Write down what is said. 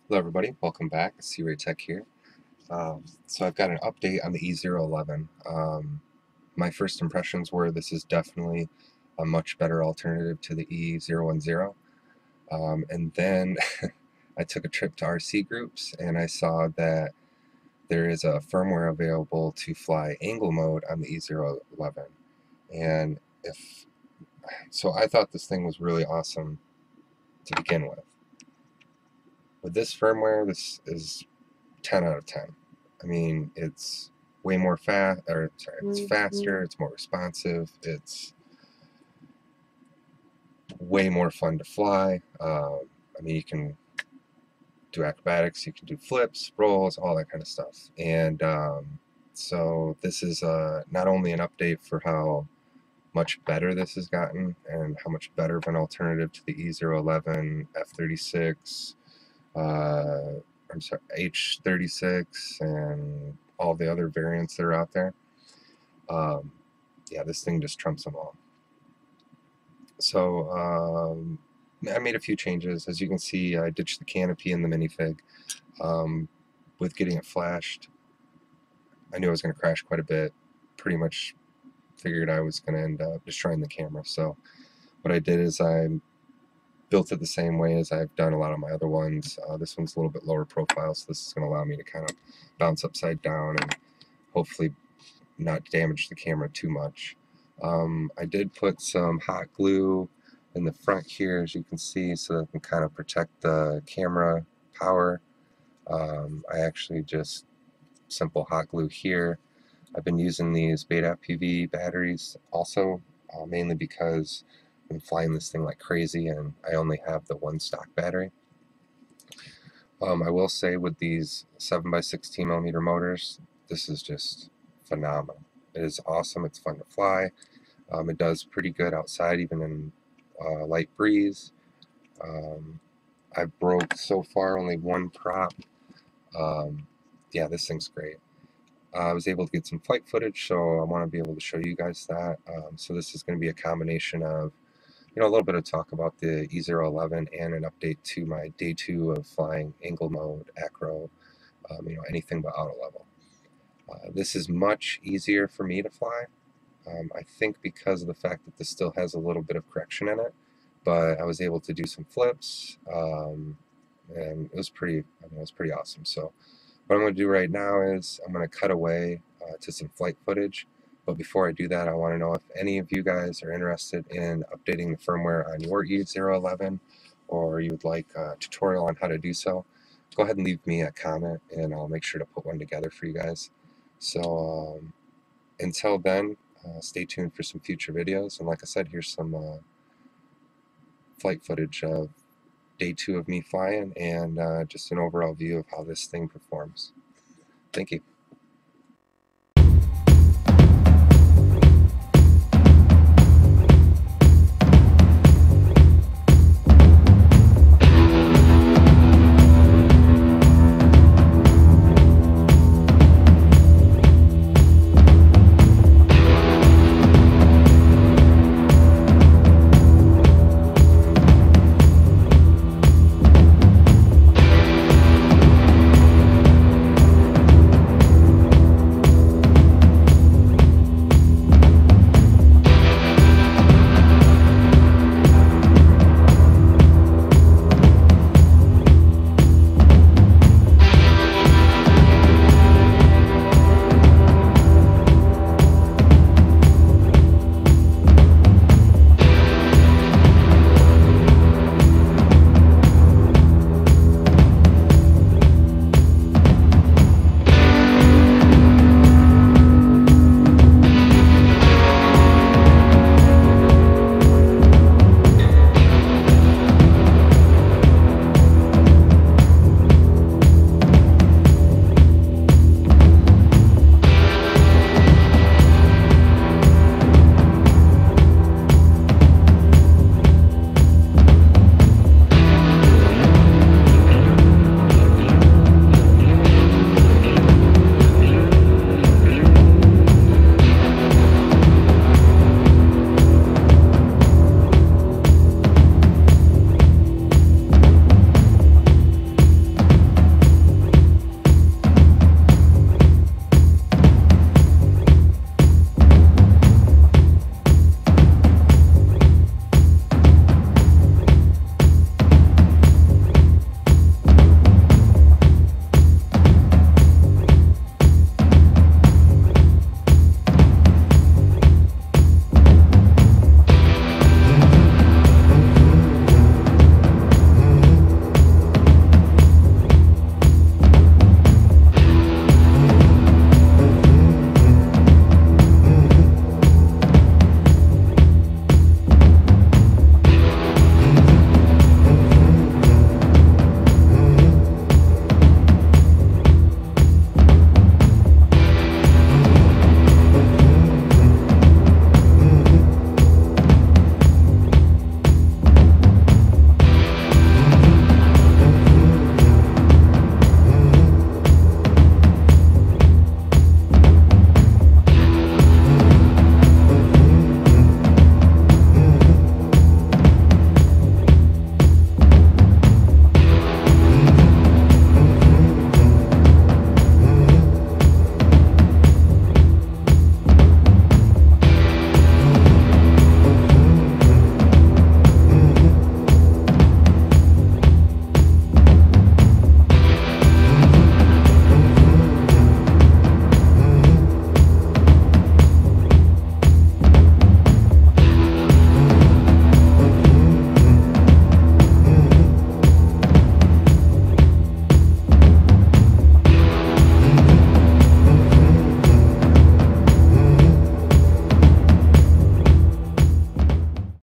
Hello everybody, welcome back. C-Ray Tech here. So I've got an update on the E011. My first impressions were this is definitely a much better alternative to the E010. And then I took a trip to RC groups and I saw that there is a firmware available to fly angle mode on the E011. And so I thought this thing was really awesome to begin with. With this firmware, this is 10 out of 10. I mean, it's way more it's faster, it's more responsive, it's way more fun to fly. I mean, you can do acrobatics, you can do flips, rolls, all that kind of stuff. And so this is not only an update for how much better this has gotten and how much better of an alternative to the E011 F36, I'm sorry, H36 and all the other variants that are out there. Yeah, this thing just trumps them all. So I made a few changes. As you can see, I ditched the canopy in the minifig. With getting it flashed, I knew I was going to crash quite a bit. Pretty much figured I was going to end up destroying the camera. So what I did is I built it the same way as I've done a lot of my other ones. This one's a little bit lower profile, so this is going to allow me to kind of bounce upside down and hopefully not damage the camera too much. I did put some hot glue in the front here, as you can see, so that I can kind of protect the camera power. I actually just simple hot glue here. I've been using these Beta PV batteries also, mainly because I'm flying this thing like crazy and I only have the one stock battery. I will say with these 7x16mm motors, this is just phenomenal. It is awesome, it's fun to fly. It does pretty good outside, even in light breeze. I've broke so far only one prop. Yeah, this thing's great. I was able to get some flight footage, so I want to be able to show you guys that. So this is going to be a combination of, a little bit of talk about the E011 and an update to my day 2 of flying angle mode, Acro, anything but auto level. This is much easier for me to fly. I think because of the fact that this still has a little bit of correction in it, but I was able to do some flips, and it was pretty awesome. So what I'm going to do right now is I'm going to cut away to some flight footage. But before I do that, I want to know if any of you guys are interested in updating the firmware on your E011, or you would like a tutorial on how to do so. Go ahead and leave me a comment, and I'll make sure to put one together for you guys. So until then, stay tuned for some future videos. And like I said, here's some flight footage of day 2 of me flying, and just an overall view of how this thing performs. Thank you.